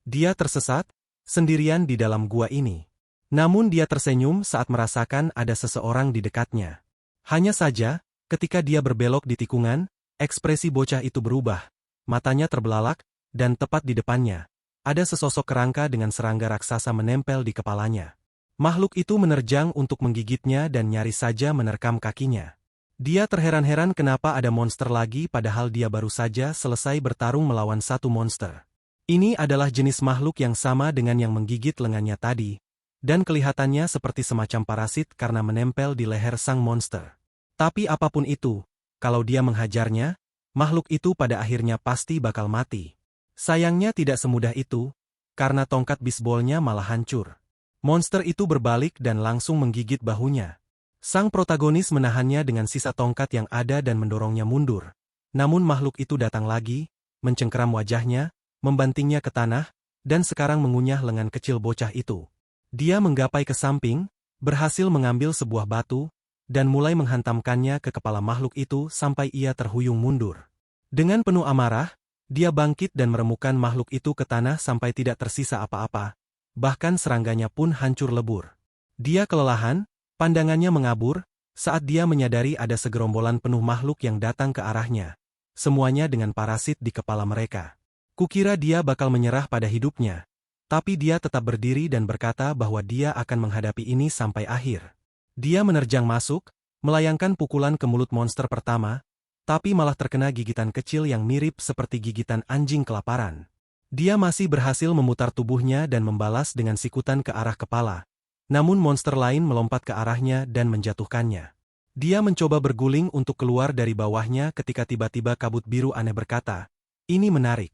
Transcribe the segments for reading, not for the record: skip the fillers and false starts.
Dia tersesat, sendirian di dalam gua ini. Namun dia tersenyum saat merasakan ada seseorang di dekatnya. Hanya saja, ketika dia berbelok di tikungan, ekspresi bocah itu berubah. Matanya terbelalak, dan tepat di depannya, ada sesosok kerangka dengan serangga raksasa menempel di kepalanya. Makhluk itu menerjang untuk menggigitnya dan nyaris saja menerkam kakinya. Dia terheran-heran kenapa ada monster lagi padahal dia baru saja selesai bertarung melawan satu monster. Ini adalah jenis makhluk yang sama dengan yang menggigit lengannya tadi, dan kelihatannya seperti semacam parasit karena menempel di leher sang monster. Tapi apapun itu, kalau dia menghajarnya, makhluk itu pada akhirnya pasti bakal mati. Sayangnya tidak semudah itu, karena tongkat bisbolnya malah hancur. Monster itu berbalik dan langsung menggigit bahunya. Sang protagonis menahannya dengan sisa tongkat yang ada dan mendorongnya mundur. Namun makhluk itu datang lagi, mencengkeram wajahnya, membantingnya ke tanah, dan sekarang mengunyah lengan kecil bocah itu. Dia menggapai ke samping, berhasil mengambil sebuah batu, dan mulai menghantamkannya ke kepala makhluk itu sampai ia terhuyung mundur. Dengan penuh amarah, dia bangkit dan meremukkan makhluk itu ke tanah sampai tidak tersisa apa-apa, bahkan serangganya pun hancur lebur. Dia kelelahan, pandangannya mengabur, saat dia menyadari ada segerombolan penuh makhluk yang datang ke arahnya. Semuanya dengan parasit di kepala mereka. Kukira dia bakal menyerah pada hidupnya, tapi dia tetap berdiri dan berkata bahwa dia akan menghadapi ini sampai akhir. Dia menerjang masuk, melayangkan pukulan ke mulut monster pertama, tapi malah terkena gigitan kecil yang mirip seperti gigitan anjing kelaparan. Dia masih berhasil memutar tubuhnya dan membalas dengan sikutan ke arah kepala. Namun monster lain melompat ke arahnya dan menjatuhkannya. Dia mencoba berguling untuk keluar dari bawahnya ketika tiba-tiba kabut biru aneh berkata, "Ini menarik."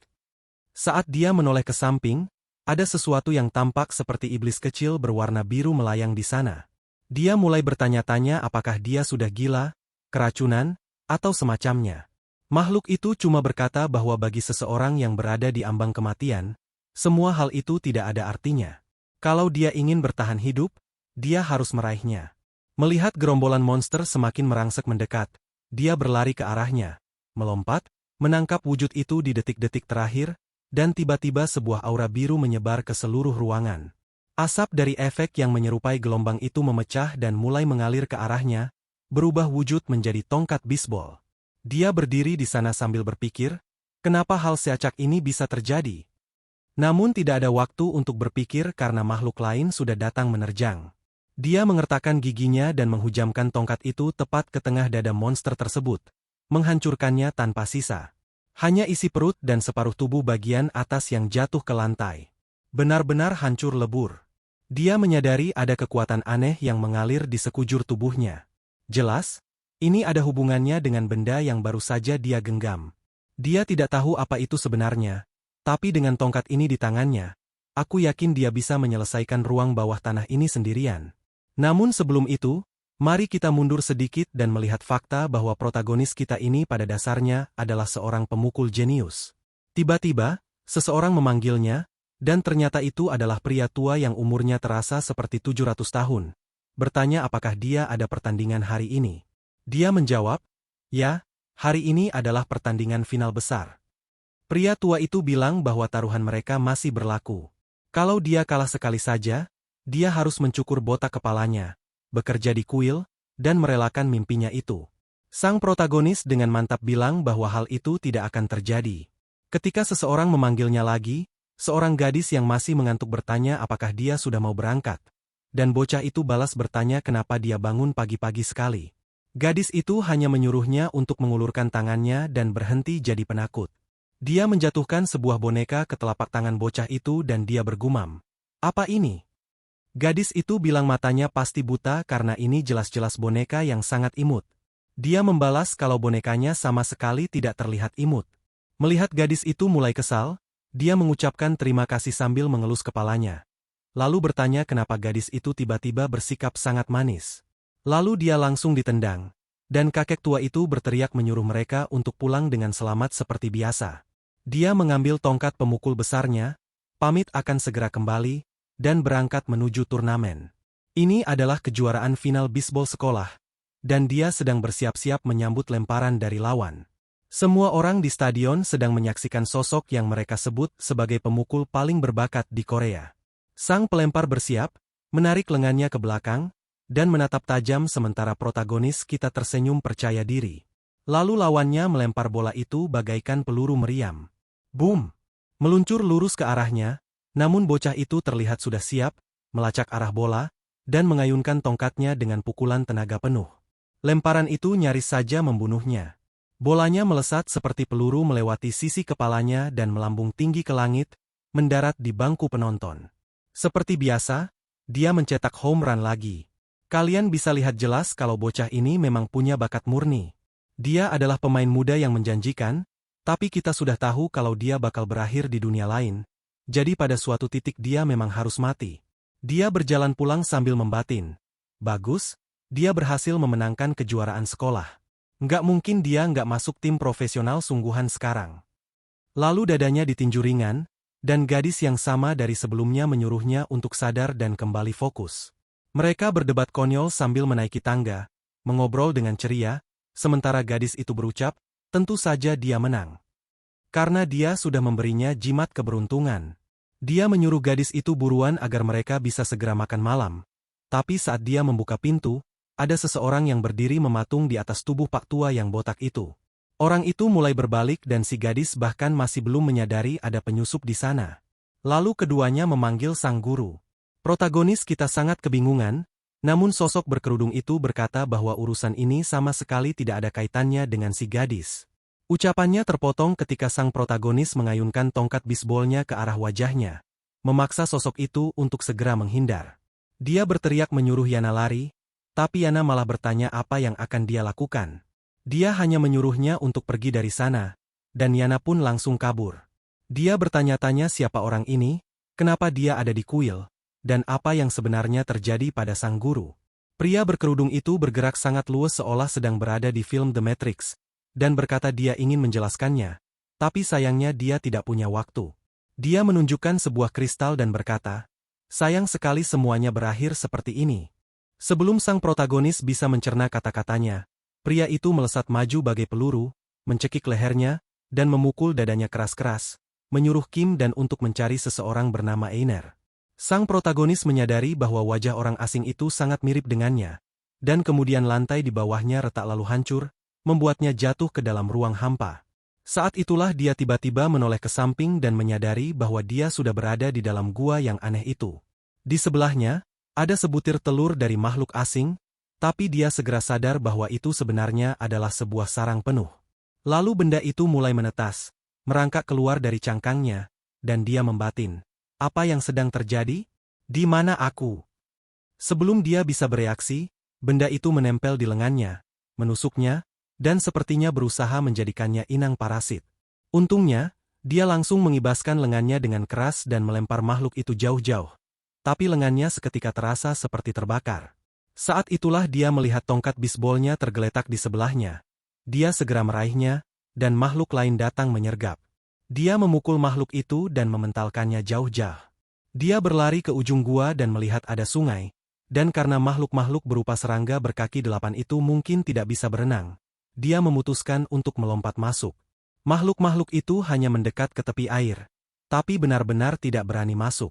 Saat dia menoleh ke samping, ada sesuatu yang tampak seperti iblis kecil berwarna biru melayang di sana. Dia mulai bertanya-tanya apakah dia sudah gila, keracunan, atau semacamnya. Makhluk itu cuma berkata bahwa bagi seseorang yang berada di ambang kematian, semua hal itu tidak ada artinya. Kalau dia ingin bertahan hidup, dia harus meraihnya. Melihat gerombolan monster semakin merangsek mendekat, dia berlari ke arahnya, melompat, menangkap wujud itu di detik-detik terakhir, dan tiba-tiba sebuah aura biru menyebar ke seluruh ruangan. Asap dari efek yang menyerupai gelombang itu memecah dan mulai mengalir ke arahnya, berubah wujud menjadi tongkat bisbol. Dia berdiri di sana sambil berpikir, kenapa hal seacak ini bisa terjadi? Namun tidak ada waktu untuk berpikir karena makhluk lain sudah datang menerjang. Dia mengertakkan giginya dan menghujamkan tongkat itu tepat ke tengah dada monster tersebut, menghancurkannya tanpa sisa. Hanya isi perut dan separuh tubuh bagian atas yang jatuh ke lantai. Benar-benar hancur lebur. Dia menyadari ada kekuatan aneh yang mengalir di sekujur tubuhnya. Jelas, ini ada hubungannya dengan benda yang baru saja dia genggam. Dia tidak tahu apa itu sebenarnya, tapi dengan tongkat ini di tangannya, aku yakin dia bisa menyelesaikan ruang bawah tanah ini sendirian. Namun sebelum itu, mari kita mundur sedikit dan melihat fakta bahwa protagonis kita ini pada dasarnya adalah seorang pemukul jenius. Tiba-tiba, seseorang memanggilnya, dan ternyata itu adalah pria tua yang umurnya terasa seperti 700 tahun. Bertanya apakah dia ada pertandingan hari ini. Dia menjawab, "Ya, hari ini adalah pertandingan final besar." Pria tua itu bilang bahwa taruhan mereka masih berlaku. Kalau dia kalah sekali saja, dia harus mencukur botak kepalanya, bekerja di kuil, dan merelakan mimpinya itu. Sang protagonis dengan mantap bilang bahwa hal itu tidak akan terjadi. Ketika seseorang memanggilnya lagi, seorang gadis yang masih mengantuk bertanya apakah dia sudah mau berangkat. Dan bocah itu balas bertanya kenapa dia bangun pagi-pagi sekali. Gadis itu hanya menyuruhnya untuk mengulurkan tangannya dan berhenti jadi penakut. Dia menjatuhkan sebuah boneka ke telapak tangan bocah itu dan dia bergumam, "Apa ini?" Gadis itu bilang matanya pasti buta karena ini jelas-jelas boneka yang sangat imut. Dia membalas kalau bonekanya sama sekali tidak terlihat imut. Melihat gadis itu mulai kesal, dia mengucapkan terima kasih sambil mengelus kepalanya. Lalu bertanya kenapa gadis itu tiba-tiba bersikap sangat manis. Lalu dia langsung ditendang, dan kakek tua itu berteriak menyuruh mereka untuk pulang dengan selamat seperti biasa. Dia mengambil tongkat pemukul besarnya, pamit akan segera kembali, dan berangkat menuju turnamen. Ini adalah kejuaraan final bisbol sekolah, dan dia sedang bersiap-siap menyambut lemparan dari lawan. Semua orang di stadion sedang menyaksikan sosok yang mereka sebut sebagai pemukul paling berbakat di Korea. Sang pelempar bersiap, menarik lengannya ke belakang, dan menatap tajam sementara protagonis kita tersenyum percaya diri. Lalu lawannya melempar bola itu bagaikan peluru meriam. Boom! Meluncur lurus ke arahnya, namun bocah itu terlihat sudah siap, melacak arah bola, dan mengayunkan tongkatnya dengan pukulan tenaga penuh. Lemparan itu nyaris saja membunuhnya. Bolanya melesat seperti peluru melewati sisi kepalanya dan melambung tinggi ke langit, mendarat di bangku penonton. Seperti biasa, dia mencetak home run lagi. Kalian bisa lihat jelas kalau bocah ini memang punya bakat murni. Dia adalah pemain muda yang menjanjikan, tapi kita sudah tahu kalau dia bakal berakhir di dunia lain. Jadi pada suatu titik dia memang harus mati. Dia berjalan pulang sambil membatin. Bagus, dia berhasil memenangkan kejuaraan sekolah. Nggak mungkin dia nggak masuk tim profesional sungguhan sekarang. Lalu dadanya ditinju ringan, dan gadis yang sama dari sebelumnya menyuruhnya untuk sadar dan kembali fokus. Mereka berdebat konyol sambil menaiki tangga, mengobrol dengan ceria, sementara gadis itu berucap, tentu saja dia menang. Karena dia sudah memberinya jimat keberuntungan. Dia menyuruh gadis itu buruan agar mereka bisa segera makan malam. Tapi saat dia membuka pintu, ada seseorang yang berdiri mematung di atas tubuh Pak Tua yang botak itu. Orang itu mulai berbalik dan si gadis bahkan masih belum menyadari ada penyusup di sana. Lalu keduanya memanggil sang guru. Protagonis kita sangat kebingungan, namun sosok berkerudung itu berkata bahwa urusan ini sama sekali tidak ada kaitannya dengan si gadis. Ucapannya terpotong ketika sang protagonis mengayunkan tongkat bisbolnya ke arah wajahnya, memaksa sosok itu untuk segera menghindar. Dia berteriak menyuruh Yana lari, tapi Yana malah bertanya apa yang akan dia lakukan. Dia hanya menyuruhnya untuk pergi dari sana, dan Yana pun langsung kabur. Dia bertanya-tanya siapa orang ini, kenapa dia ada di kuil, dan apa yang sebenarnya terjadi pada sang guru. Pria berkerudung itu bergerak sangat luas seolah sedang berada di film The Matrix, dan berkata dia ingin menjelaskannya, tapi sayangnya dia tidak punya waktu. Dia menunjukkan sebuah kristal dan berkata, sayang sekali semuanya berakhir seperti ini. Sebelum sang protagonis bisa mencerna kata-katanya, pria itu melesat maju bagai peluru, mencekik lehernya, dan memukul dadanya keras-keras, menyuruh Kim dan untuk mencari seseorang bernama Einer. Sang protagonis menyadari bahwa wajah orang asing itu sangat mirip dengannya, dan kemudian lantai di bawahnya retak lalu hancur, membuatnya jatuh ke dalam ruang hampa. Saat itulah dia tiba-tiba menoleh ke samping dan menyadari bahwa dia sudah berada di dalam gua yang aneh itu. Di sebelahnya, ada sebutir telur dari makhluk asing, tapi dia segera sadar bahwa itu sebenarnya adalah sebuah sarang penuh. Lalu benda itu mulai menetas, merangkak keluar dari cangkangnya, dan dia membatin. Apa yang sedang terjadi? Di mana aku? Sebelum dia bisa bereaksi, benda itu menempel di lengannya, menusuknya, dan sepertinya berusaha menjadikannya inang parasit. Untungnya, dia langsung mengibaskan lengannya dengan keras dan melempar makhluk itu jauh-jauh. Tapi lengannya seketika terasa seperti terbakar. Saat itulah dia melihat tongkat bisbolnya tergeletak di sebelahnya. Dia segera meraihnya, dan makhluk lain datang menyergap. Dia memukul makhluk itu dan mementalkannya jauh-jauh. Dia berlari ke ujung gua dan melihat ada sungai, dan karena makhluk-makhluk berupa serangga berkaki 8 itu mungkin tidak bisa berenang, dia memutuskan untuk melompat masuk. Makhluk-makhluk itu hanya mendekat ke tepi air, tapi benar-benar tidak berani masuk.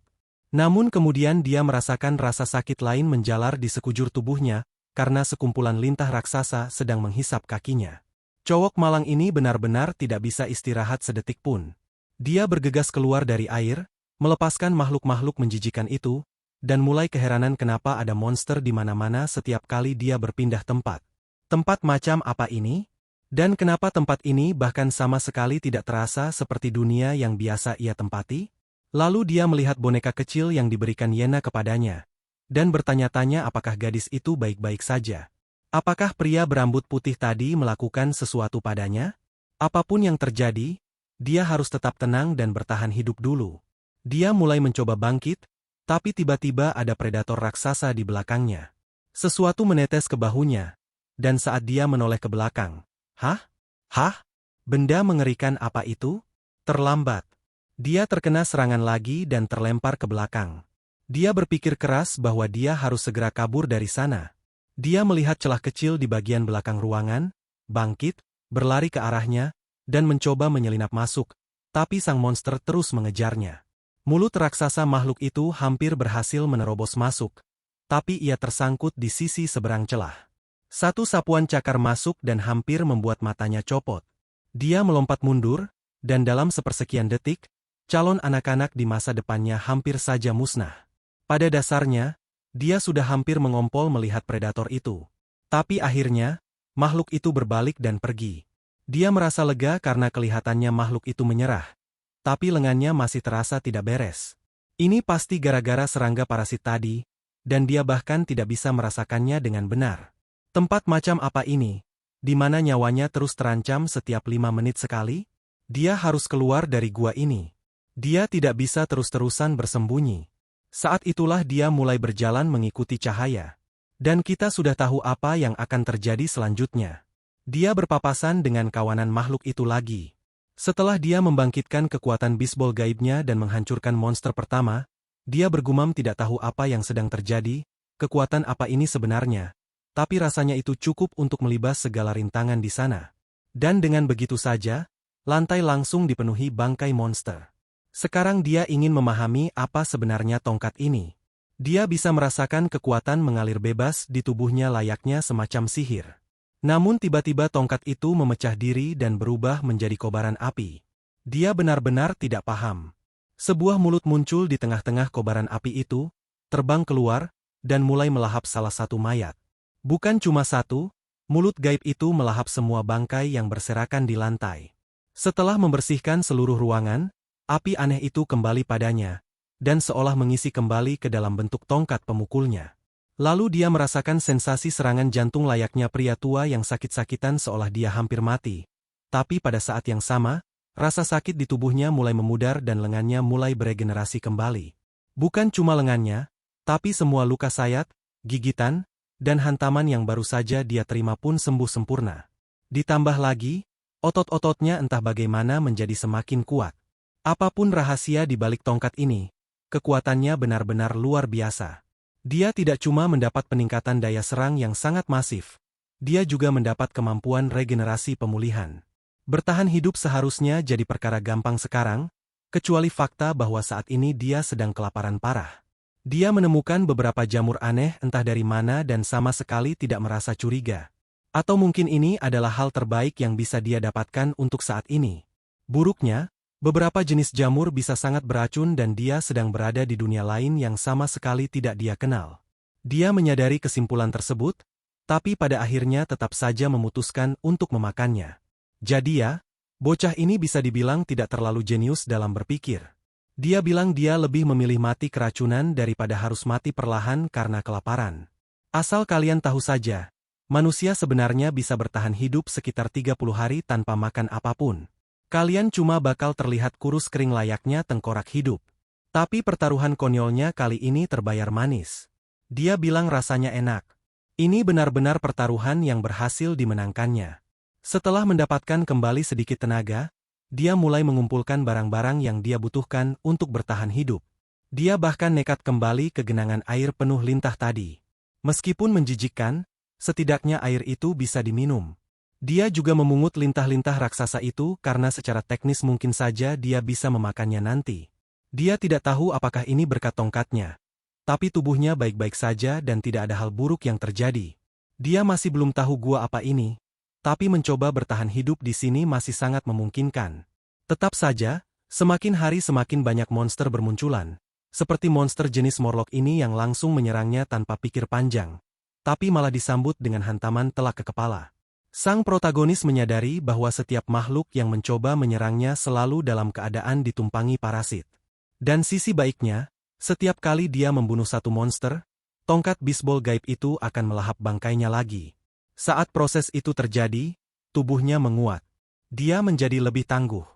Namun kemudian dia merasakan rasa sakit lain menjalar di sekujur tubuhnya, karena sekumpulan lintah raksasa sedang menghisap kakinya. Cowok malang ini benar-benar tidak bisa istirahat sedetik pun. Dia bergegas keluar dari air, melepaskan makhluk-makhluk menjijikan itu, dan mulai keheranan kenapa ada monster di mana-mana setiap kali dia berpindah tempat. Tempat macam apa ini? Dan kenapa tempat ini bahkan sama sekali tidak terasa seperti dunia yang biasa ia tempati? Lalu dia melihat boneka kecil yang diberikan Yena kepadanya, dan bertanya-tanya apakah gadis itu baik-baik saja. Apakah pria berambut putih tadi melakukan sesuatu padanya? Apapun yang terjadi, dia harus tetap tenang dan bertahan hidup dulu. Dia mulai mencoba bangkit, tapi tiba-tiba ada predator raksasa di belakangnya. Sesuatu menetes ke bahunya, dan saat dia menoleh ke belakang, "Hah? Hah? Benda mengerikan apa itu?" Terlambat. Dia terkena serangan lagi dan terlempar ke belakang. Dia berpikir keras bahwa dia harus segera kabur dari sana. Dia melihat celah kecil di bagian belakang ruangan, bangkit, berlari ke arahnya, dan mencoba menyelinap masuk, tapi sang monster terus mengejarnya. Mulut raksasa makhluk itu hampir berhasil menerobos masuk, tapi ia tersangkut di sisi seberang celah. Satu sapuan cakar masuk dan hampir membuat matanya copot. Dia melompat mundur, dan dalam sepersekian detik, calon anak-anak di masa depannya hampir saja musnah. Pada dasarnya, dia sudah hampir mengompol melihat predator itu. Tapi akhirnya, makhluk itu berbalik dan pergi. Dia merasa lega karena kelihatannya makhluk itu menyerah. Tapi lengannya masih terasa tidak beres. Ini pasti gara-gara serangga parasit tadi, dan dia bahkan tidak bisa merasakannya dengan benar. Tempat macam apa ini, di mana nyawanya terus terancam setiap 5 menit sekali? Dia harus keluar dari gua ini. Dia tidak bisa terus-terusan bersembunyi. Saat itulah dia mulai berjalan mengikuti cahaya. Dan kita sudah tahu apa yang akan terjadi selanjutnya. Dia berpapasan dengan kawanan makhluk itu lagi. Setelah dia membangkitkan kekuatan bisbol gaibnya dan menghancurkan monster pertama, dia bergumam tidak tahu apa yang sedang terjadi, kekuatan apa ini sebenarnya. Tapi rasanya itu cukup untuk melibas segala rintangan di sana. Dan dengan begitu saja, lantai langsung dipenuhi bangkai monster. Sekarang dia ingin memahami apa sebenarnya tongkat ini. Dia bisa merasakan kekuatan mengalir bebas di tubuhnya layaknya semacam sihir. Namun tiba-tiba tongkat itu memecah diri dan berubah menjadi kobaran api. Dia benar-benar tidak paham. Sebuah mulut muncul di tengah-tengah kobaran api itu, terbang keluar, dan mulai melahap salah satu mayat. Bukan cuma satu, mulut gaib itu melahap semua bangkai yang berserakan di lantai. Setelah membersihkan seluruh ruangan, api aneh itu kembali padanya, dan seolah mengisi kembali ke dalam bentuk tongkat pemukulnya. Lalu dia merasakan sensasi serangan jantung layaknya pria tua yang sakit-sakitan seolah dia hampir mati. Tapi pada saat yang sama, rasa sakit di tubuhnya mulai memudar dan lengannya mulai beregenerasi kembali. Bukan cuma lengannya, tapi semua luka sayat, gigitan, dan hantaman yang baru saja dia terima pun sembuh sempurna. Ditambah lagi, otot-ototnya entah bagaimana menjadi semakin kuat. Apapun rahasia di balik tongkat ini, kekuatannya benar-benar luar biasa. Dia tidak cuma mendapat peningkatan daya serang yang sangat masif, dia juga mendapat kemampuan regenerasi pemulihan. Bertahan hidup seharusnya jadi perkara gampang sekarang, kecuali fakta bahwa saat ini dia sedang kelaparan parah. Dia menemukan beberapa jamur aneh entah dari mana dan sama sekali tidak merasa curiga. Atau mungkin ini adalah hal terbaik yang bisa dia dapatkan untuk saat ini. Buruknya, beberapa jenis jamur bisa sangat beracun dan dia sedang berada di dunia lain yang sama sekali tidak dia kenal. Dia menyadari kesimpulan tersebut, tapi pada akhirnya tetap saja memutuskan untuk memakannya. Jadi ya, bocah ini bisa dibilang tidak terlalu jenius dalam berpikir. Dia bilang dia lebih memilih mati keracunan daripada harus mati perlahan karena kelaparan. Asal kalian tahu saja, manusia sebenarnya bisa bertahan hidup sekitar 30 hari tanpa makan apapun. Kalian cuma bakal terlihat kurus kering layaknya tengkorak hidup. Tapi pertaruhan konyolnya kali ini terbayar manis. Dia bilang rasanya enak. Ini benar-benar pertaruhan yang berhasil dimenangkannya. Setelah mendapatkan kembali sedikit tenaga, dia mulai mengumpulkan barang-barang yang dia butuhkan untuk bertahan hidup. Dia bahkan nekat kembali ke genangan air penuh lintah tadi. Meskipun menjijikkan, setidaknya air itu bisa diminum. Dia juga memungut lintah-lintah raksasa itu karena secara teknis mungkin saja dia bisa memakannya nanti. Dia tidak tahu apakah ini berkat tongkatnya. Tapi tubuhnya baik-baik saja dan tidak ada hal buruk yang terjadi. Dia masih belum tahu gua apa ini. Tapi mencoba bertahan hidup di sini masih sangat memungkinkan. Tetap saja, semakin hari semakin banyak monster bermunculan, seperti monster jenis Morlock ini yang langsung menyerangnya tanpa pikir panjang, tapi malah disambut dengan hantaman telak ke kepala. Sang protagonis menyadari bahwa setiap makhluk yang mencoba menyerangnya selalu dalam keadaan ditumpangi parasit. Dan sisi baiknya, setiap kali dia membunuh satu monster, tongkat bisbol gaib itu akan melahap bangkainya lagi. Saat proses itu terjadi, tubuhnya menguat. Dia menjadi lebih tangguh.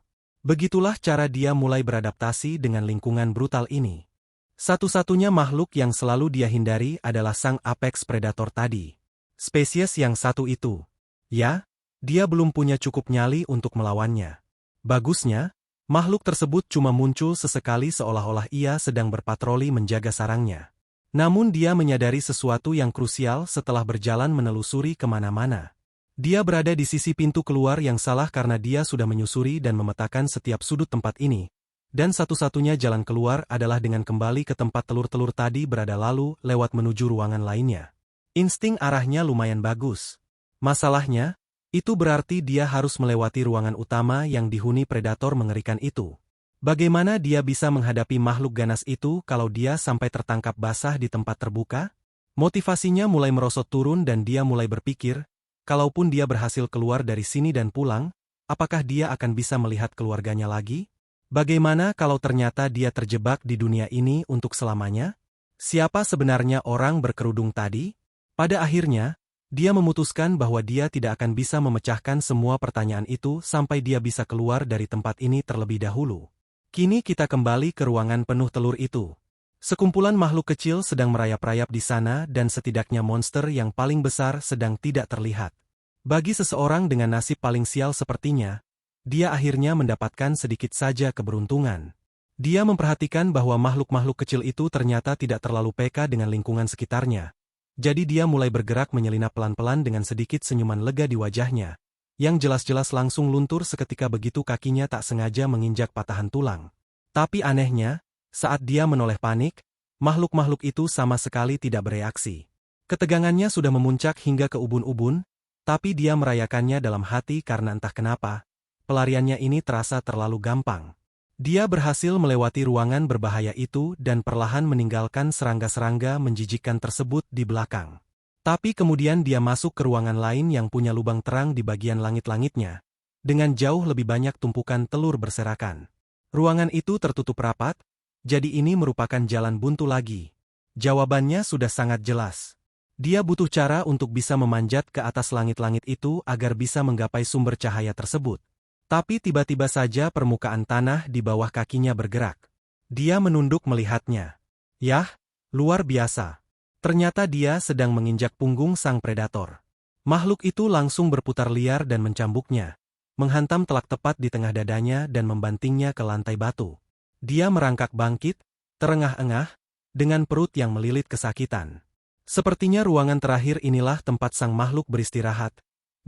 Begitulah cara dia mulai beradaptasi dengan lingkungan brutal ini. Satu-satunya makhluk yang selalu dia hindari adalah sang apex predator tadi. Spesies yang satu itu. Ya, dia belum punya cukup nyali untuk melawannya. Bagusnya, makhluk tersebut cuma muncul sesekali seolah-olah ia sedang berpatroli menjaga sarangnya. Namun dia menyadari sesuatu yang krusial setelah berjalan menelusuri kemana-mana. Dia berada di sisi pintu keluar yang salah karena dia sudah menyusuri dan memetakan setiap sudut tempat ini. Dan satu-satunya jalan keluar adalah dengan kembali ke tempat telur-telur tadi berada lalu lewat menuju ruangan lainnya. Insting arahnya lumayan bagus. Masalahnya, itu berarti dia harus melewati ruangan utama yang dihuni predator mengerikan itu. Bagaimana dia bisa menghadapi makhluk ganas itu kalau dia sampai tertangkap basah di tempat terbuka? Motivasinya mulai merosot turun dan dia mulai berpikir, kalaupun dia berhasil keluar dari sini dan pulang, apakah dia akan bisa melihat keluarganya lagi? Bagaimana kalau ternyata dia terjebak di dunia ini untuk selamanya? Siapa sebenarnya orang berkerudung tadi? Pada akhirnya, dia memutuskan bahwa dia tidak akan bisa memecahkan semua pertanyaan itu sampai dia bisa keluar dari tempat ini terlebih dahulu. Kini kita kembali ke ruangan penuh telur itu. Sekumpulan makhluk kecil sedang merayap-rayap di sana dan setidaknya monster yang paling besar sedang tidak terlihat. Bagi seseorang dengan nasib paling sial sepertinya, dia akhirnya mendapatkan sedikit saja keberuntungan. Dia memperhatikan bahwa makhluk-makhluk kecil itu ternyata tidak terlalu peka dengan lingkungan sekitarnya. Jadi dia mulai bergerak menyelinap pelan-pelan dengan sedikit senyuman lega di wajahnya, yang jelas-jelas langsung luntur seketika begitu kakinya tak sengaja menginjak patahan tulang. Tapi anehnya, saat dia menoleh panik, makhluk-makhluk itu sama sekali tidak bereaksi. Ketegangannya sudah memuncak hingga ke ubun-ubun, tapi dia merayakannya dalam hati karena entah kenapa, pelariannya ini terasa terlalu gampang. Dia berhasil melewati ruangan berbahaya itu dan perlahan meninggalkan serangga-serangga menjijikkan tersebut di belakang. Tapi kemudian dia masuk ke ruangan lain yang punya lubang terang di bagian langit-langitnya, dengan jauh lebih banyak tumpukan telur berserakan. Ruangan itu tertutup rapat, jadi ini merupakan jalan buntu lagi. Jawabannya sudah sangat jelas. Dia butuh cara untuk bisa memanjat ke atas langit-langit itu agar bisa menggapai sumber cahaya tersebut. Tapi tiba-tiba saja permukaan tanah di bawah kakinya bergerak. Dia menunduk melihatnya. Yah, luar biasa. Ternyata dia sedang menginjak punggung sang predator. Makhluk itu langsung berputar liar dan mencambuknya, menghantam telak tepat di tengah dadanya dan membantingnya ke lantai batu. Dia merangkak bangkit, terengah-engah, dengan perut yang melilit kesakitan. Sepertinya ruangan terakhir inilah tempat sang makhluk beristirahat,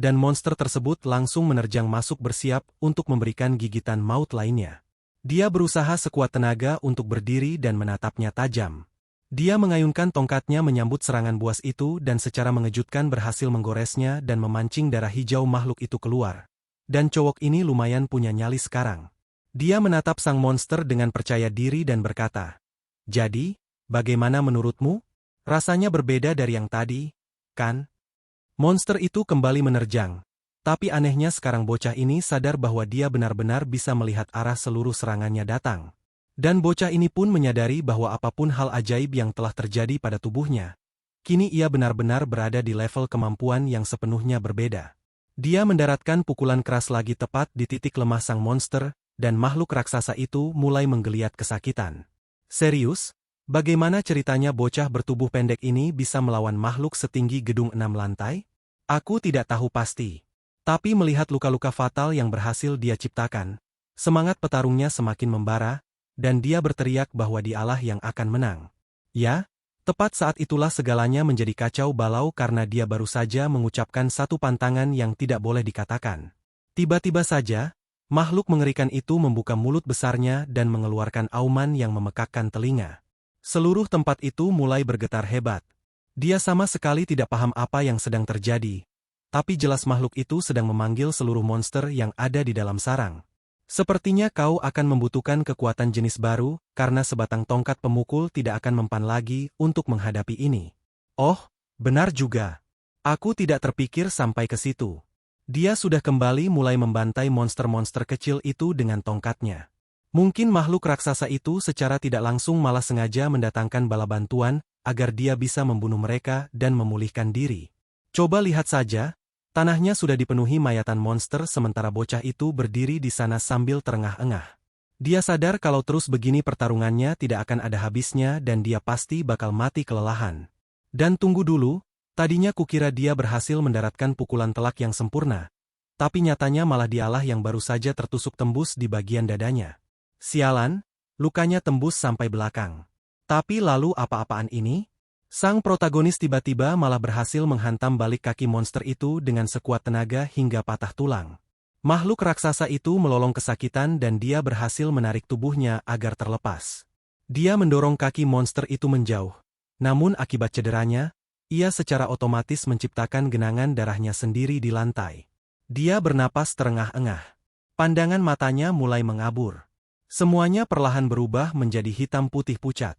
dan monster tersebut langsung menerjang masuk bersiap untuk memberikan gigitan maut lainnya. Dia berusaha sekuat tenaga untuk berdiri dan menatapnya tajam. Dia mengayunkan tongkatnya menyambut serangan buas itu dan secara mengejutkan berhasil menggoresnya dan memancing darah hijau makhluk itu keluar. Dan cowok ini lumayan punya nyali sekarang. Dia menatap sang monster dengan percaya diri dan berkata, "Jadi, bagaimana menurutmu? Rasanya berbeda dari yang tadi, kan?" Monster itu kembali menerjang. Tapi anehnya sekarang bocah ini sadar bahwa dia benar-benar bisa melihat arah seluruh serangannya datang. Dan bocah ini pun menyadari bahwa apapun hal ajaib yang telah terjadi pada tubuhnya, kini ia benar-benar berada di level kemampuan yang sepenuhnya berbeda. Dia mendaratkan pukulan keras lagi tepat di titik lemah sang monster, dan makhluk raksasa itu mulai menggeliat kesakitan. Serius? Bagaimana ceritanya bocah bertubuh pendek ini bisa melawan makhluk setinggi gedung 6 lantai? Aku tidak tahu pasti. Tapi melihat luka-luka fatal yang berhasil dia ciptakan, semangat petarungnya semakin membara, dan dia berteriak bahwa dialah yang akan menang. Ya, tepat saat itulah segalanya menjadi kacau balau karena dia baru saja mengucapkan satu pantangan yang tidak boleh dikatakan. Tiba-tiba saja, makhluk mengerikan itu membuka mulut besarnya dan mengeluarkan auman yang memekakkan telinga. Seluruh tempat itu mulai bergetar hebat. Dia sama sekali tidak paham apa yang sedang terjadi, tapi jelas makhluk itu sedang memanggil seluruh monster yang ada di dalam sarang. Sepertinya kau akan membutuhkan kekuatan jenis baru, karena sebatang tongkat pemukul tidak akan mempan lagi untuk menghadapi ini. Oh, benar juga. Aku tidak terpikir sampai ke situ. Dia sudah kembali mulai membantai monster-monster kecil itu dengan tongkatnya. Mungkin makhluk raksasa itu secara tidak langsung malah sengaja mendatangkan bala bantuan, agar dia bisa membunuh mereka dan memulihkan diri. Coba lihat saja, tanahnya sudah dipenuhi mayatan monster sementara bocah itu berdiri di sana sambil terengah-engah. Dia sadar kalau terus begini pertarungannya tidak akan ada habisnya dan dia pasti bakal mati kelelahan. Dan tunggu dulu. Tadinya kukira dia berhasil mendaratkan pukulan telak yang sempurna, tapi nyatanya malah dialah yang baru saja tertusuk tembus di bagian dadanya. Sialan, lukanya tembus sampai belakang. Tapi lalu apa-apaan ini? Sang protagonis tiba-tiba malah berhasil menghantam balik kaki monster itu dengan sekuat tenaga hingga patah tulang. Makhluk raksasa itu melolong kesakitan dan dia berhasil menarik tubuhnya agar terlepas. Dia mendorong kaki monster itu menjauh. Namun akibat cederanya, ia secara otomatis menciptakan genangan darahnya sendiri di lantai. Dia bernapas terengah-engah. Pandangan matanya mulai mengabur. Semuanya perlahan berubah menjadi hitam putih pucat.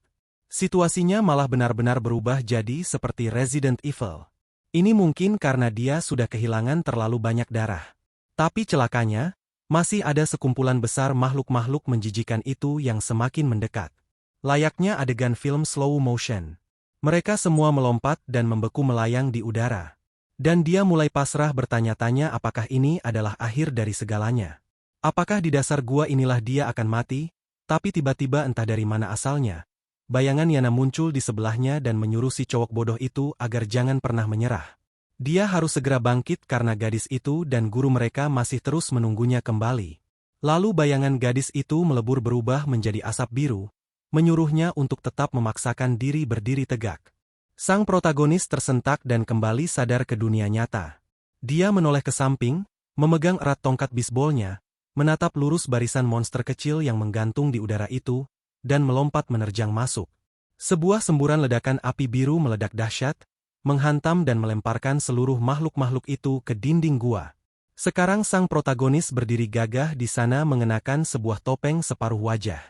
Situasinya malah benar-benar berubah jadi seperti Resident Evil. Ini mungkin karena dia sudah kehilangan terlalu banyak darah. Tapi celakanya, masih ada sekumpulan besar makhluk-makhluk menjijikan itu yang semakin mendekat. Layaknya adegan film slow motion. Mereka semua melompat dan membeku melayang di udara. Dan dia mulai pasrah bertanya-tanya apakah ini adalah akhir dari segalanya. Apakah di dasar gua inilah dia akan mati? Tapi tiba-tiba entah dari mana asalnya. Bayangan Yana muncul di sebelahnya dan menyuruh si cowok bodoh itu agar jangan pernah menyerah. Dia harus segera bangkit karena gadis itu dan guru mereka masih terus menunggunya kembali. Lalu bayangan gadis itu melebur berubah menjadi asap biru, menyuruhnya untuk tetap memaksakan diri berdiri tegak. Sang protagonis tersentak dan kembali sadar ke dunia nyata. Dia menoleh ke samping, memegang erat tongkat bisbolnya, menatap lurus barisan monster kecil yang menggantung di udara itu, dan melompat menerjang masuk. Sebuah semburan ledakan api biru meledak dahsyat, menghantam dan melemparkan seluruh makhluk-makhluk itu ke dinding gua. Sekarang sang protagonis berdiri gagah di sana mengenakan sebuah topeng separuh wajah.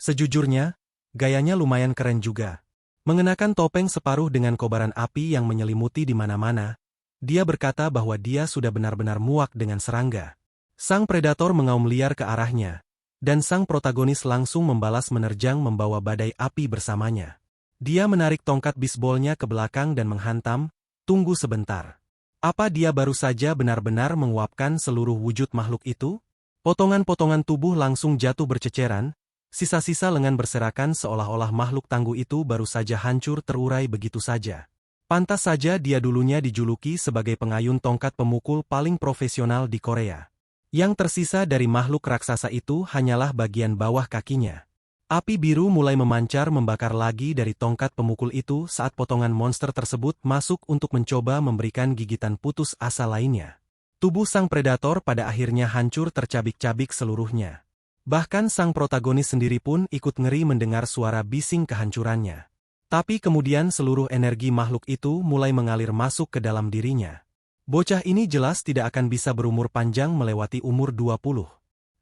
Sejujurnya, gayanya lumayan keren juga. Mengenakan topeng separuh dengan kobaran api yang menyelimuti di mana-mana, dia berkata bahwa dia sudah benar-benar muak dengan serangga. Sang predator mengaum liar ke arahnya, dan sang protagonis langsung membalas menerjang membawa badai api bersamanya. Dia menarik tongkat bisbolnya ke belakang dan menghantam, tunggu sebentar. Apa dia baru saja benar-benar menguapkan seluruh wujud makhluk itu? Potongan-potongan tubuh langsung jatuh berceceran, sisa-sisa lengan berserakan seolah-olah makhluk tangguh itu baru saja hancur terurai begitu saja. Pantas saja dia dulunya dijuluki sebagai pengayun tongkat pemukul paling profesional di Korea. Yang tersisa dari makhluk raksasa itu hanyalah bagian bawah kakinya. Api biru mulai memancar membakar lagi dari tongkat pemukul itu saat potongan monster tersebut masuk untuk mencoba memberikan gigitan putus asa lainnya. Tubuh sang predator pada akhirnya hancur tercabik-cabik seluruhnya. Bahkan sang protagonis sendiri pun ikut ngeri mendengar suara bising kehancurannya. Tapi kemudian seluruh energi makhluk itu mulai mengalir masuk ke dalam dirinya. Bocah ini jelas tidak akan bisa berumur panjang melewati umur 20.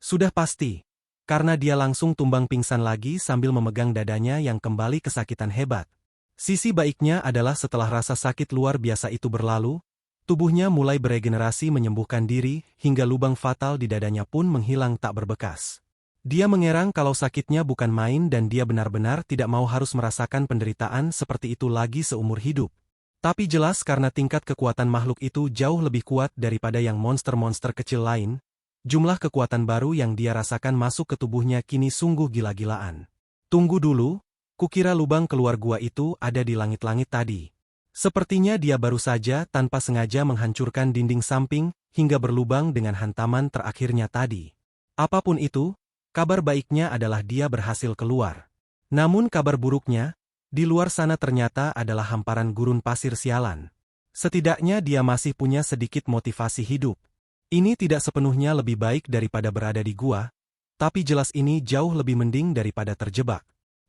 Sudah pasti, karena dia langsung tumbang pingsan lagi sambil memegang dadanya yang kembali kesakitan hebat. Sisi baiknya adalah setelah rasa sakit luar biasa itu berlalu, tubuhnya mulai beregenerasi menyembuhkan diri hingga lubang fatal di dadanya pun menghilang tak berbekas. Dia mengerang kalau sakitnya bukan main dan dia benar-benar tidak mau harus merasakan penderitaan seperti itu lagi seumur hidup. Tapi jelas karena tingkat kekuatan makhluk itu jauh lebih kuat daripada yang monster-monster kecil lain, jumlah kekuatan baru yang dia rasakan masuk ke tubuhnya kini sungguh gila-gilaan. Tunggu dulu, kukira lubang keluar gua itu ada di langit-langit tadi. Sepertinya dia baru saja tanpa sengaja menghancurkan dinding samping hingga berlubang dengan hantaman terakhirnya tadi. Apapun itu, kabar baiknya adalah dia berhasil keluar. Namun kabar buruknya, di luar sana ternyata adalah hamparan gurun pasir sialan. Setidaknya dia masih punya sedikit motivasi hidup. Ini tidak sepenuhnya lebih baik daripada berada di gua, tapi jelas ini jauh lebih mending daripada terjebak.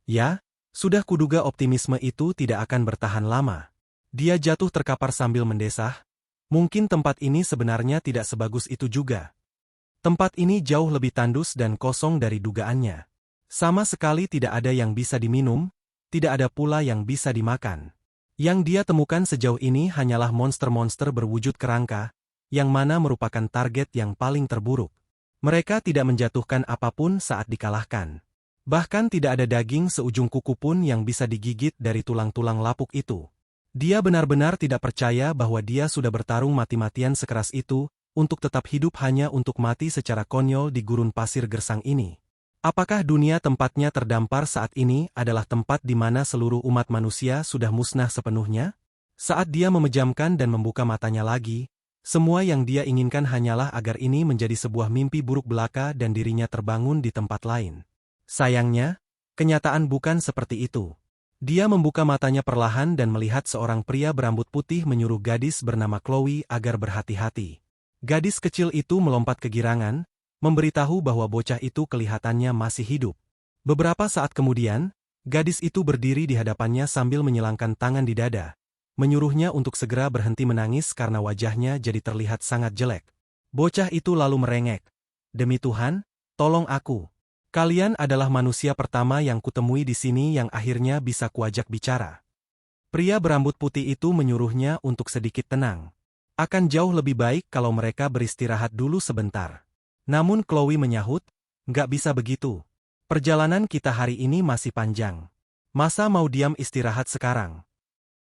Ya, sudah kuduga optimisme itu tidak akan bertahan lama. Dia jatuh terkapar sambil mendesah, mungkin tempat ini sebenarnya tidak sebagus itu juga. Tempat ini jauh lebih tandus dan kosong dari dugaannya. Sama sekali tidak ada yang bisa diminum, tidak ada pula yang bisa dimakan. Yang dia temukan sejauh ini hanyalah monster-monster berwujud kerangka, yang mana merupakan target yang paling terburuk. Mereka tidak menjatuhkan apapun saat dikalahkan. Bahkan tidak ada daging seujung kuku pun yang bisa digigit dari tulang-tulang lapuk itu. Dia benar-benar tidak percaya bahwa dia sudah bertarung mati-matian sekeras itu, untuk tetap hidup hanya untuk mati secara konyol di gurun pasir gersang ini. Apakah dunia tempatnya terdampar saat ini adalah tempat di mana seluruh umat manusia sudah musnah sepenuhnya? Saat dia memejamkan dan membuka matanya lagi, semua yang dia inginkan hanyalah agar ini menjadi sebuah mimpi buruk belaka dan dirinya terbangun di tempat lain. Sayangnya, kenyataan bukan seperti itu. Dia membuka matanya perlahan dan melihat seorang pria berambut putih menyuruh gadis bernama Chloe agar berhati-hati. Gadis kecil itu melompat kegirangan, memberitahu bahwa bocah itu kelihatannya masih hidup. Beberapa saat kemudian, gadis itu berdiri di hadapannya sambil menyilangkan tangan di dada, menyuruhnya untuk segera berhenti menangis karena wajahnya jadi terlihat sangat jelek. Bocah itu lalu merengek, "Demi Tuhan, tolong aku. Kalian adalah manusia pertama yang kutemui di sini yang akhirnya bisa kuajak bicara." Pria berambut putih itu menyuruhnya untuk sedikit tenang. Akan jauh lebih baik kalau mereka beristirahat dulu sebentar. Namun Chloe menyahut, "Nggak bisa begitu. Perjalanan kita hari ini masih panjang. Masa mau diam istirahat sekarang?"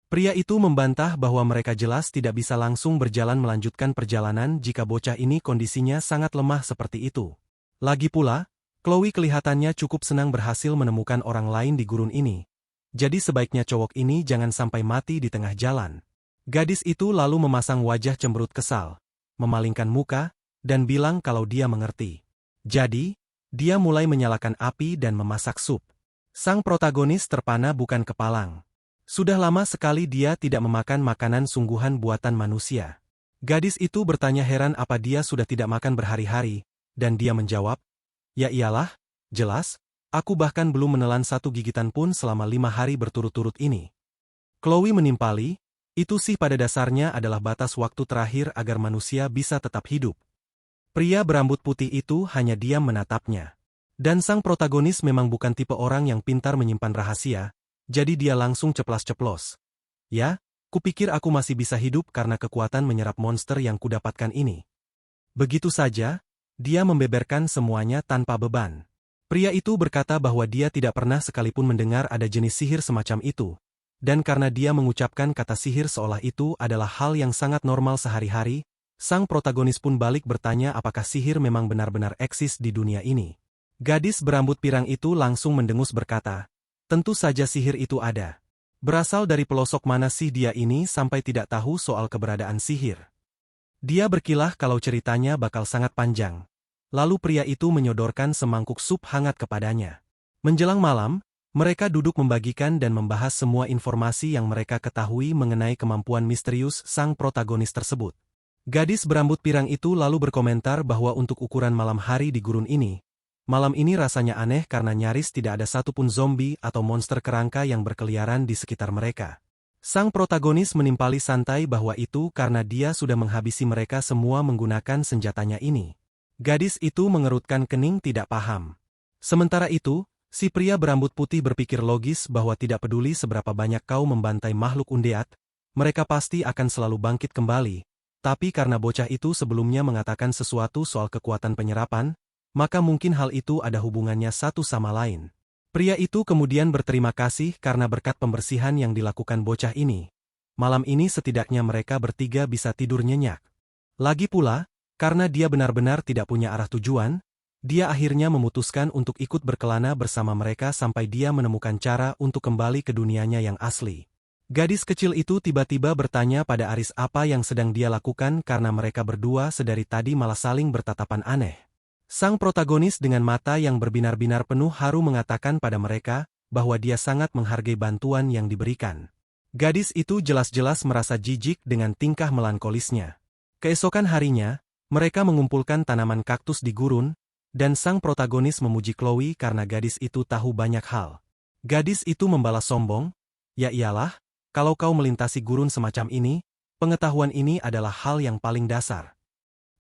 Pria itu membantah bahwa mereka jelas tidak bisa langsung berjalan melanjutkan perjalanan jika bocah ini kondisinya sangat lemah seperti itu. Lagi pula, Chloe kelihatannya cukup senang berhasil menemukan orang lain di gurun ini. Jadi sebaiknya cowok ini jangan sampai mati di tengah jalan. Gadis itu lalu memasang wajah cemberut kesal, memalingkan muka, dan bilang kalau dia mengerti. Jadi, dia mulai menyalakan api dan memasak sup. Sang protagonis terpana bukan kepalang. Sudah lama sekali dia tidak memakan makanan sungguhan buatan manusia. Gadis itu bertanya heran apa dia sudah tidak makan berhari-hari, dan dia menjawab, "Ya iyalah, jelas, aku bahkan belum menelan satu gigitan pun selama 5 hari berturut-turut ini." Chloe menimpali, itu sih pada dasarnya adalah batas waktu terakhir agar manusia bisa tetap hidup. Pria berambut putih itu hanya diam menatapnya. Dan sang protagonis memang bukan tipe orang yang pintar menyimpan rahasia, jadi dia langsung ceplas-ceplos. "Ya, kupikir aku masih bisa hidup karena kekuatan menyerap monster yang kudapatkan ini." Begitu saja, dia membeberkan semuanya tanpa beban. Pria itu berkata bahwa dia tidak pernah sekalipun mendengar ada jenis sihir semacam itu. Dan karena dia mengucapkan kata sihir seolah itu adalah hal yang sangat normal sehari-hari, sang protagonis pun balik bertanya apakah sihir memang benar-benar eksis di dunia ini. Gadis berambut pirang itu langsung mendengus berkata, "Tentu saja sihir itu ada. Berasal dari pelosok mana sih dia ini sampai tidak tahu soal keberadaan sihir?" Dia berkilah kalau ceritanya bakal sangat panjang. Lalu pria itu menyodorkan semangkuk sup hangat kepadanya. Menjelang malam, mereka duduk membagikan dan membahas semua informasi yang mereka ketahui mengenai kemampuan misterius sang protagonis tersebut. Gadis berambut pirang itu lalu berkomentar bahwa untuk ukuran malam hari di gurun ini, malam ini rasanya aneh karena nyaris tidak ada satupun zombie atau monster kerangka yang berkeliaran di sekitar mereka. Sang protagonis menimpali santai bahwa itu karena dia sudah menghabisi mereka semua menggunakan senjatanya ini. Gadis itu mengerutkan kening tidak paham. Sementara itu, si pria berambut putih berpikir logis bahwa tidak peduli seberapa banyak kau membantai makhluk undead, mereka pasti akan selalu bangkit kembali. Tapi karena bocah itu sebelumnya mengatakan sesuatu soal kekuatan penyerapan, maka mungkin hal itu ada hubungannya satu sama lain. Pria itu kemudian berterima kasih karena berkat pembersihan yang dilakukan bocah ini. Malam ini setidaknya mereka bertiga bisa tidur nyenyak. Lagi pula, karena dia benar-benar tidak punya arah tujuan, dia akhirnya memutuskan untuk ikut berkelana bersama mereka sampai dia menemukan cara untuk kembali ke dunianya yang asli. Gadis kecil itu tiba-tiba bertanya pada Aris apa yang sedang dia lakukan karena mereka berdua sedari tadi malah saling bertatapan aneh. Sang protagonis dengan mata yang berbinar-binar penuh haru mengatakan pada mereka bahwa dia sangat menghargai bantuan yang diberikan. Gadis itu jelas-jelas merasa jijik dengan tingkah melankolisnya. Keesokan harinya, mereka mengumpulkan tanaman kaktus di gurun, dan sang protagonis memuji Chloe karena gadis itu tahu banyak hal. Gadis itu membalas sombong, "Ya iyalah, kalau kau melintasi gurun semacam ini, pengetahuan ini adalah hal yang paling dasar."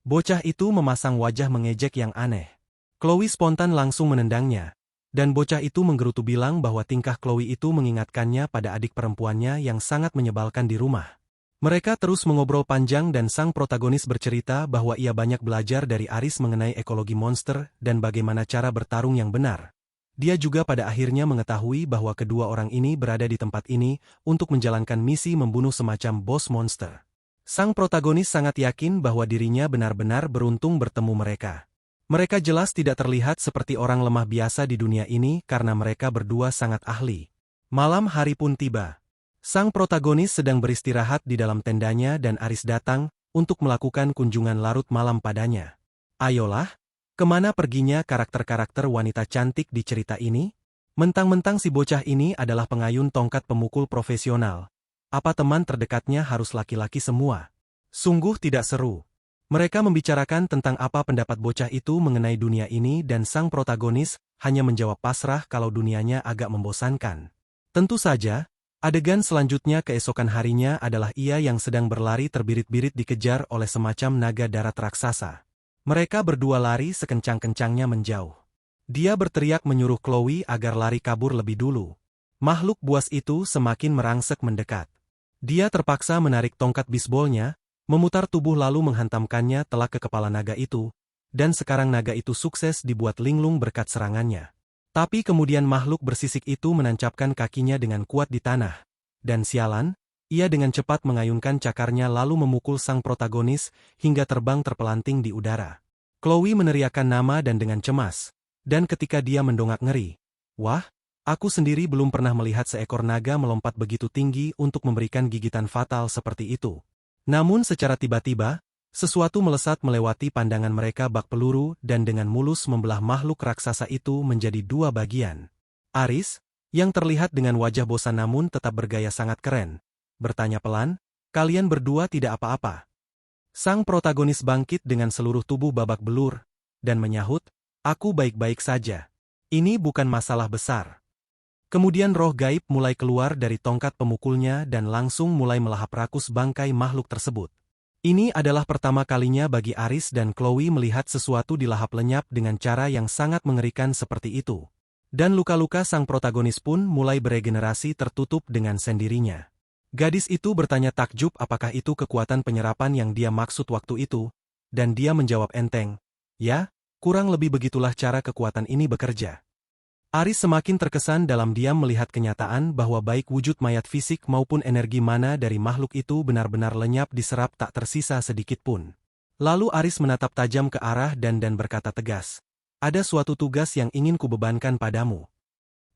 Bocah itu memasang wajah mengejek yang aneh. Chloe spontan langsung menendangnya, dan bocah itu menggerutu bilang bahwa tingkah Chloe itu mengingatkannya pada adik perempuannya yang sangat menyebalkan di rumah. Mereka terus mengobrol panjang dan sang protagonis bercerita bahwa ia banyak belajar dari Aris mengenai ekologi monster dan bagaimana cara bertarung yang benar. Dia juga pada akhirnya mengetahui bahwa kedua orang ini berada di tempat ini untuk menjalankan misi membunuh semacam bos monster. Sang protagonis sangat yakin bahwa dirinya benar-benar beruntung bertemu mereka. Mereka jelas tidak terlihat seperti orang lemah biasa di dunia ini karena mereka berdua sangat ahli. Malam hari pun tiba. Sang protagonis sedang beristirahat di dalam tendanya dan Aris datang untuk melakukan kunjungan larut malam padanya. Ayolah, kemana perginya karakter-karakter wanita cantik di cerita ini? Mentang-mentang si bocah ini adalah pengayun tongkat pemukul profesional. Apa teman terdekatnya harus laki-laki semua? Sungguh tidak seru. Mereka membicarakan tentang apa pendapat bocah itu mengenai dunia ini dan sang protagonis hanya menjawab pasrah kalau dunianya agak membosankan. Tentu saja, adegan selanjutnya keesokan harinya adalah ia yang sedang berlari terbirit-birit dikejar oleh semacam naga darat raksasa. Mereka berdua lari sekencang-kencangnya menjauh. Dia berteriak menyuruh Chloe agar lari kabur lebih dulu. Makhluk buas itu semakin merangsek mendekat. Dia terpaksa menarik tongkat bisbolnya, memutar tubuh lalu menghantamkannya telak ke kepala naga itu, dan sekarang naga itu sukses dibuat linglung berkat serangannya. Tapi kemudian makhluk bersisik itu menancapkan kakinya dengan kuat di tanah, dan sialan, ia dengan cepat mengayunkan cakarnya lalu memukul sang protagonis hingga terbang terpelanting di udara. Chloe meneriakkan nama dan dengan cemas, dan ketika dia mendongak ngeri, "Wah, aku sendiri belum pernah melihat seekor naga melompat begitu tinggi untuk memberikan gigitan fatal seperti itu." Namun secara tiba-tiba, sesuatu melesat melewati pandangan mereka bak peluru dan dengan mulus membelah makhluk raksasa itu menjadi dua bagian. Aris, yang terlihat dengan wajah bosan namun tetap bergaya sangat keren, bertanya pelan, "Kalian berdua tidak apa-apa?" Sang protagonis bangkit dengan seluruh tubuh babak belur, dan menyahut, "Aku baik-baik saja. Ini bukan masalah besar." Kemudian roh gaib mulai keluar dari tongkat pemukulnya dan langsung mulai melahap rakus bangkai makhluk tersebut. Ini adalah pertama kalinya bagi Aris dan Chloe melihat sesuatu dilahap lenyap dengan cara yang sangat mengerikan seperti itu. Dan luka-luka sang protagonis pun mulai beregenerasi tertutup dengan sendirinya. Gadis itu bertanya takjub apakah itu kekuatan penyerapan yang dia maksud waktu itu, dan dia menjawab enteng, "Ya, kurang lebih begitulah cara kekuatan ini bekerja." Aris semakin terkesan dalam diam melihat kenyataan bahwa baik wujud mayat fisik maupun energi mana dari makhluk itu benar-benar lenyap diserap tak tersisa sedikit pun. Lalu Aris menatap tajam ke arah dan berkata tegas, "Ada suatu tugas yang ingin kubebankan padamu."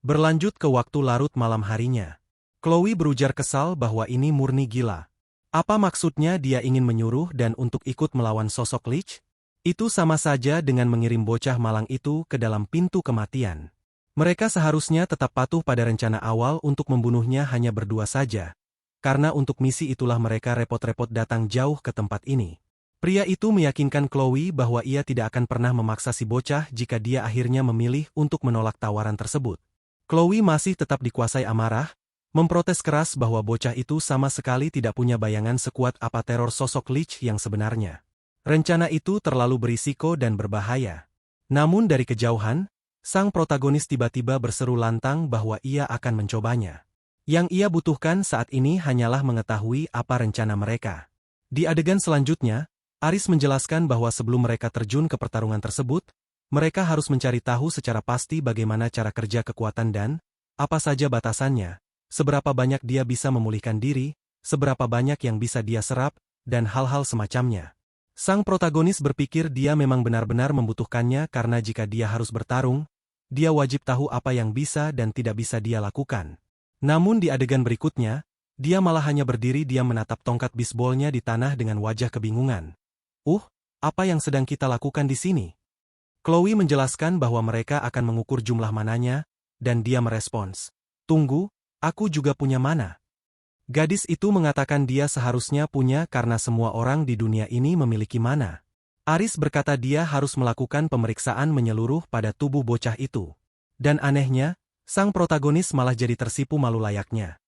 Berlanjut ke waktu larut malam harinya. Chloe berujar kesal bahwa ini murni gila. Apa maksudnya dia ingin menyuruh dan untuk ikut melawan sosok lich? Itu sama saja dengan mengirim bocah malang itu ke dalam pintu kematian. Mereka seharusnya tetap patuh pada rencana awal untuk membunuhnya hanya berdua saja. Karena untuk misi itulah mereka repot-repot datang jauh ke tempat ini. Pria itu meyakinkan Chloe bahwa ia tidak akan pernah memaksa si bocah jika dia akhirnya memilih untuk menolak tawaran tersebut. Chloe masih tetap dikuasai amarah, memprotes keras bahwa bocah itu sama sekali tidak punya bayangan sekuat apa teror sosok lich yang sebenarnya. Rencana itu terlalu berisiko dan berbahaya. Namun dari kejauhan, sang protagonis tiba-tiba berseru lantang bahwa ia akan mencobanya. Yang ia butuhkan saat ini hanyalah mengetahui apa rencana mereka. Di adegan selanjutnya, Aris menjelaskan bahwa sebelum mereka terjun ke pertarungan tersebut, mereka harus mencari tahu secara pasti bagaimana cara kerja kekuatan dan apa saja batasannya, seberapa banyak dia bisa memulihkan diri, seberapa banyak yang bisa dia serap, dan hal-hal semacamnya. Sang protagonis berpikir dia memang benar-benar membutuhkannya karena jika dia harus bertarung, dia wajib tahu apa yang bisa dan tidak bisa dia lakukan. Namun di adegan berikutnya, dia malah hanya berdiri diam menatap tongkat bisbolnya di tanah dengan wajah kebingungan. Apa yang sedang kita lakukan di sini?" Chloe menjelaskan bahwa mereka akan mengukur jumlah mananya, dan dia merespons, "Tunggu, aku juga punya mana." Gadis itu mengatakan dia seharusnya punya karena semua orang di dunia ini memiliki mana. Aris berkata dia harus melakukan pemeriksaan menyeluruh pada tubuh bocah itu. Dan anehnya, sang protagonis malah jadi tersipu malu layaknya.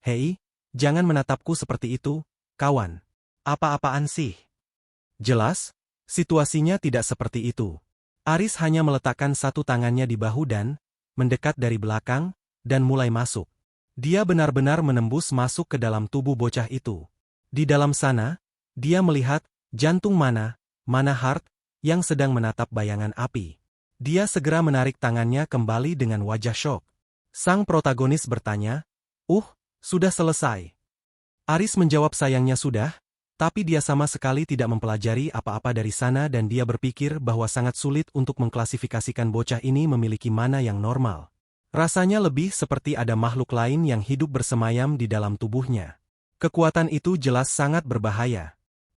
"Hei, jangan menatapku seperti itu, kawan. Apa-apaan sih?" Jelas, situasinya tidak seperti itu. Aris hanya meletakkan satu tangannya di bahu dan mendekat dari belakang, dan mulai masuk. Dia benar-benar menembus masuk ke dalam tubuh bocah itu. Di dalam sana, dia melihat jantung Mana Hart, yang sedang menatap bayangan api. Dia segera menarik tangannya kembali dengan wajah syok. Sang protagonis bertanya, sudah selesai." Aris menjawab sayangnya sudah, tapi dia sama sekali tidak mempelajari apa-apa dari sana dan dia berpikir bahwa sangat sulit untuk mengklasifikasikan bocah ini memiliki mana yang normal. Rasanya lebih seperti ada makhluk lain yang hidup bersemayam di dalam tubuhnya. Kekuatan itu jelas sangat berbahaya.